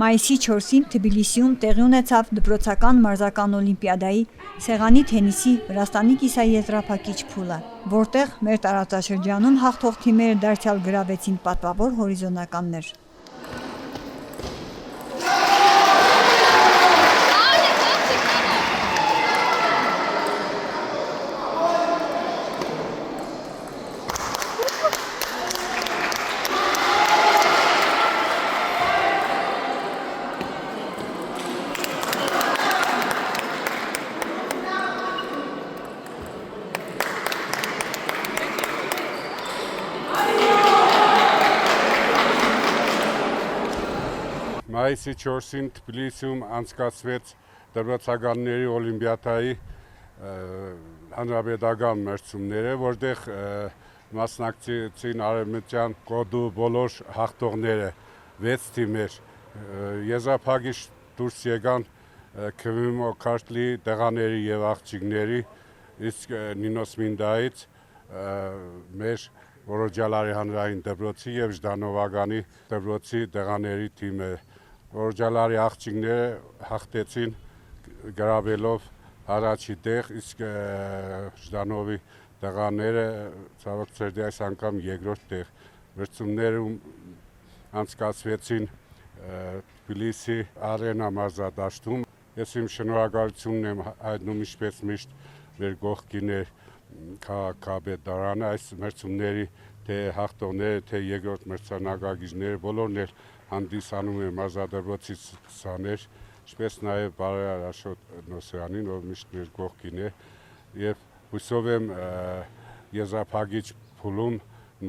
Մայիսի 4-ին Թբիլիսիում տեղի ունեցավ դպրոցական մարզական օլիմպիադայի սեղանի թենիսի Վրաստանի կիսաեզրափակիչ փուլը, որտեղ մեր տարածաշրջանում հաղթող թիմերը դարձյալ գրավեցին պատվավոր հորիզոնականներ։ Մայիսի 4-ին Թբիլիսիում անցկացվեց դպրոցականների օլիմպիադայի հանրապետական մրցումները, որտեղ մասնակցեցին արևմտյան գոտու բոլոր հաղթողները, 6 թիմեր, եզրափակիչ դուրս եկան Քվիմո Քարտլի տղաների եւ աղջիկների, իսկ Նինոսմինդայից մեր Օրոջալարի հանրային դպրոցի եւ Ժդանովականի դպրոցի տղաների թիմը, Օրոջալարի աղջիկները հաղթեցին գրավելով առաջի տեղ, իսկ Ժդանովի տղաները ցավոք սերդի այս անգամ երկրորդ տեղ։ Մրցումներում անցկացվեցին Թբիլիսի Արենա մարզադաշտում։ Ես իմ շնորհակալությունն եմ հայտնում ինչպես միշտ մեր կողքին է քաղաքապետարանը, այս մրցումների թե հաղթողները, թե երկրորդ մրցանակակիրները բոլորն էլ հանդիսանում են մարզադպրոցի սաներ, ինչպես նաև բարոյար Աշոտ Նոսրանին, ով միշտ մեր կողքին է, եւ հուսով եմ եզրափակիչ փուլում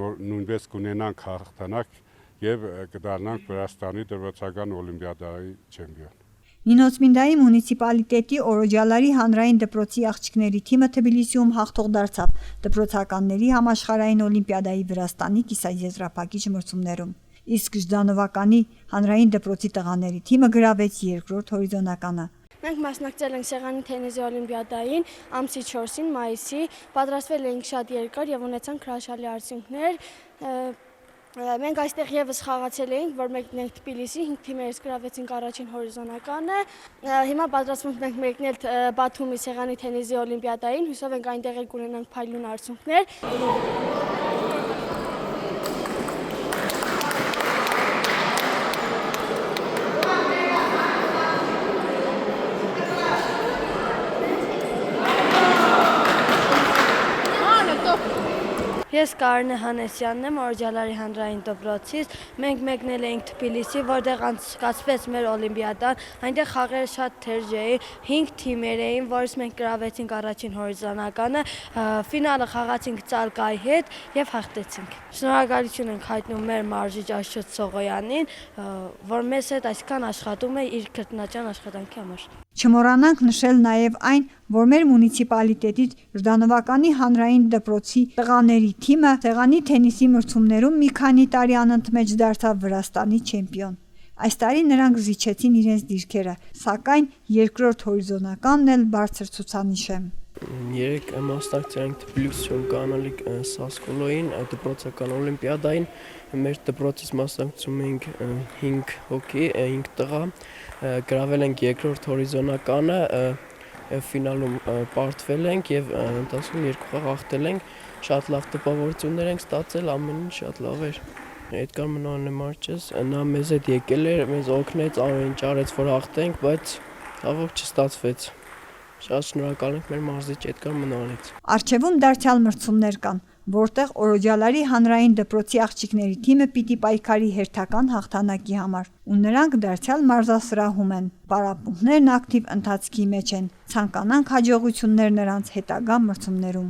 նույնպես կունենանք հաղթանակ եւ կդառնանք Վրաստանի դպրոցական օլիմպիադայի չեմպիոն։ Նինոսմինդայի մունիցիպալիտետի Օրոջալարի հանրային դպրոցի աղջիկների թիմը Թբիլիսիում հաղթող դարձավ դպրոցականների համաշխարհային օլիմպիադայի Վրաստանի կիսաեզրափակիչ մրցումներում, իսկ Ժդանովականի հանրային դպրոցի տղաների թիմը գրավեց երկրորդ հորիզոնականը։ Մենք մասնակցել ենք սեղանի թենիսի օլիմպիադային ամսի 4-ին մայիսի, պատրաստվել էինք շատ երկար եւ ունեցանք հրաշալի արդյունքներ։ Մենք այստեղ եւս խաղացել էինք, որ մեկնել Թբիլիսի, 5 թիմերից գրավեցինք առաջին հորիզոնականը։ Հիմա պատրաստվում ենք մեկնել Բաթումի սեղանի թենիսի օլիմպիադային, հուսով ենք այնտեղ կունենանք փայլուն արդյունքներ։ Ես Կարինե Հանեսյանն եմ, Օրոջալարի հանրային դպրոցից։ Մենք մեկնել էինք Թբիլիսի, որտեղ անցկացվեց մեր օլիմպիադան։ Այնտեղ խաղերը շատ թերջ էին, 5 թիմեր էին, որից մենք գրավեցինք առաջին հորիզոնականը, ֆինալը խաղացինք Ծալկայի հետ եւ հաղթեցինք։ Շնորհակալություն ենք հայտնում մեր մարզիչ Աշոտ Սողոյանին, որ մեզ հետ այսքան աշխատում է իր քրտնաջան աշխատանքի համար։ Չմոռանանք նշել նաև այն, որ մեր մունիցիպալիտետից Ժդանովականի հանրային դպրոցի տղաների թիմը սեղանի թենիսի մրցումներում մի քանի տարի անընդմեջ դարձավ Վրաստանի չեմպիոն։ Այս տարի նրանք զիջեցին իրենց դիրքերը, սակայն երկրորդ հորիզոնականն էլ բարձր ցուցանիշ է։ Երեք մասնակցել ենք Թբիլիսիում կանալի Սասկոլոյին դպրոցական օլիմպիադային, մեր դպրոցից մասնակցում էինք 5 հոգի, 5 տղա, գրավել ենք երկրորդ հորիզոնականը, ֆինալում պարտվել ենք եւ ընթացքում 2 խաղ հաղթել ենք, շատ լավ տպավորություններ ենք ստացել, ամեն ինչ շատ լավ էր։ Էդգար Մնոյանը մարջես, նա մեզ հետ եկել էր, մեզ օգնեց, ամեն ինչ արեց, որ հաղթենք, բայց ցավոք չստացվեց։ Շատ շնորհակալ ենք մեր մարզիչ Էդգար Մնոյանից։ Առջևում դարձյալ մրցումներ կան, որտեղ Օրոջալարի հանրային դպրոցի աղջիկների թիմը պիտի պայքարի հերթական հաղթանակի համար, ու նրանք դարձյալ մարզասրահում են։ Պարապմունքներն ակտիվ ընթացքի մեջ են, ցանկանանք հաջողություններ նրանց հետագա մրցումներում։